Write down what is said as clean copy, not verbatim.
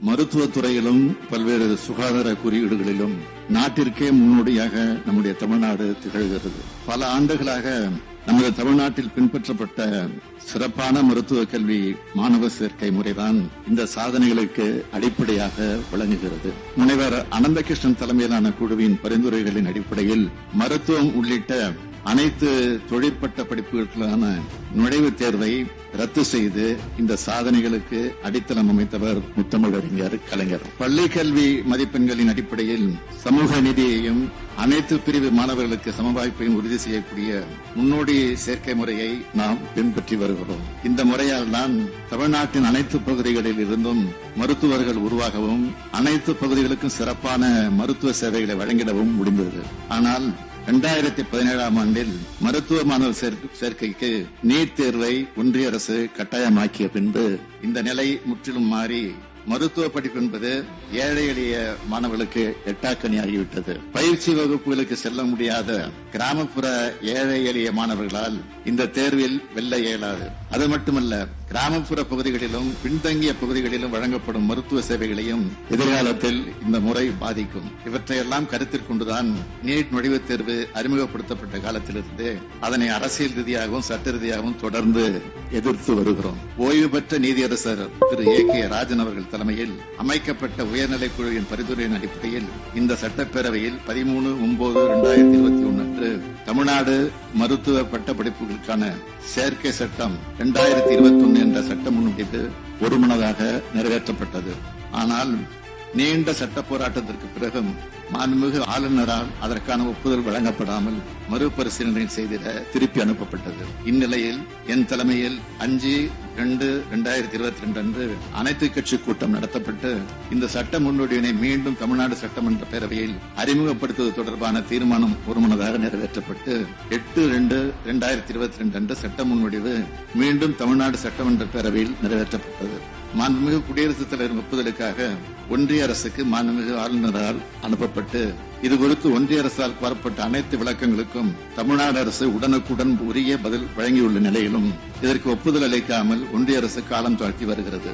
மருத்துவத்துறையிலும் பல்வேறு சுகாதார குறியீடுகளிலும் நாட்டிற்கே முன்னோடியாக நம்முடைய தமிழ்நாடு திகழ்கிறது. பல ஆண்டுகளாக நமது தமிழ்நாட்டில் பின்பற்றப்பட்ட சிறப்பான மருத்துவ கல்வி மாணவ சேர்க்கை முறைதான் இந்த சாதனைகளுக்கு அடிப்படையாக விளங்குகிறது. முனைவர் அனந்தகிருஷ்ணன் தலைமையிலான குழுவின் பரிந்துரைகளின் அடிப்படையில் மருத்துவம் உள்ளிட்ட அனைத்து தொழிற்பட்ட படிப்புகளுக்கான நுழைவுத் தேர்வை ரத்து செய்து இந்த சாதனைகளுக்கு அடித்தளம் அமைத்தவர் முத்தமிழறிஞர் கலைஞர். பள்ளி கல்வி மதிப்பெண்களின் அடிப்படையில் சமூக நீதியையும் அனைத்து பிரிவு மாணவர்களுக்கு சமவாய்ப்பையும் உறுதி செய்யக்கூடிய முன்னோடி சேர்க்கை முறையை நாம் பின்பற்றி வருகிறோம். இந்த முறையால் தான் தமிழ்நாட்டின் அனைத்து பகுதிகளில் இருந்தும் மருத்துவர்கள் உருவாகவும் அனைத்து பகுதிகளுக்கும் சிறப்பான மருத்துவ சேவைகளை வழங்கிடவும் முடிந்தது. ஆனால் 2017ஆம் ஆண்டில் மருத்துவ மாணவர் சேர்க்கைக்கு நீட் தேர்வை ஒன்றிய அரசு கட்டாயமாக்கிய பின்பு இந்த நிலை முற்றிலும் மாறி மருத்துவ படிப்பு என்பது ஏழை எளிய மாணவர்களுக்கு எட்டாக்கனியாகிவிட்டது. பயிற்சி வகுப்புகளுக்கு செல்ல முடியாத கிராமப்புற ஏழை எளிய மாணவர்களால் இந்த தேர்வில் வெல்ல இயலாது. அது மட்டுமல்ல, கிராமப்புற பகுதிகளிலும் பின்தங்கிய பகுதிகளிலும் வழங்கப்படும் மருத்துவ சேவைகளையும் எதிர்காலத்தில் இந்த முறை பாதிக்கும். இவற்றையெல்லாம் கருத்தில் கொண்டுதான் நீட் நுழைவுத் தேர்வு அறிமுகப்படுத்தப்பட்ட காலத்திலிருந்து அதனை அரசியல் ரீதியாகவும் சட்ட ரீதியாகவும் தொடர்ந்து எதிர்த்து வருகிறோம். ஓய்வு பெற்ற நீதியரசர் திரு A.K. ராஜன் அவர்கள் தலைமையில் அமைக்கப்பட்ட உயர்நிலை குழுவின் பரிந்துரையின் அடிப்படையில் இந்த சட்டப்பேரவையில் 13/9/2021 அன்று தமிழ்நாடு மருத்துவ பட்ட படிப்புகளுக்கான சேர்க்கை சட்டம் 2021 என்ற சட்ட முன்வடிவு ஒருமனதாக நிறைவேற்றப்பட்டது. ஆனால் நீண்ட சட்ட போராட்டத்திற்கு பிறகு மாண்புமிகு ஆளுநரால் அதற்கான ஒப்புதல் வழங்கப்படாமல் மறுபரிசீலனை செய்திட திருப்பி அனுப்பப்பட்டது. இந்நிலையில் என் தலைமையில் 5/2/2022 அன்று அனைத்து கட்சி கூட்டம் நடத்தப்பட்டு இந்த சட்ட முன்வடிவினை மீண்டும் தமிழ்நாடு சட்டமன்ற பேரவையில் அறிமுகப்படுத்துவது தொடர்பான தீர்மானம் ஒருமனதாக நிறைவேற்றப்பட்டு 8/2/2022 அன்று சட்ட முன்வடிவு மீண்டும் தமிழ்நாடு சட்டமன்ற பேரவையில் நிறைவேற்றப்பட்டது. மாண்புமிகு குடியரசுத் தலைவர் ஒப்புதலுக்காக ஒன்றிய அரசுக்கு மாண்புமிகு ஆளுநரால் அனுப்பப்பட்டு இதுகுறித்து ஒன்றிய அரசால் கோரப்பட்ட அனைத்து விளக்கங்களுக்கும் தமிழ்நாடு அரசு உடனுக்குடன் உரிய பதில் வழங்கியுள்ள நிலையிலும் இதற்கு ஒப்புதல் அளிக்காமல் ஒன்றிய அரசு காலம் தாழ்த்தி வருகிறது.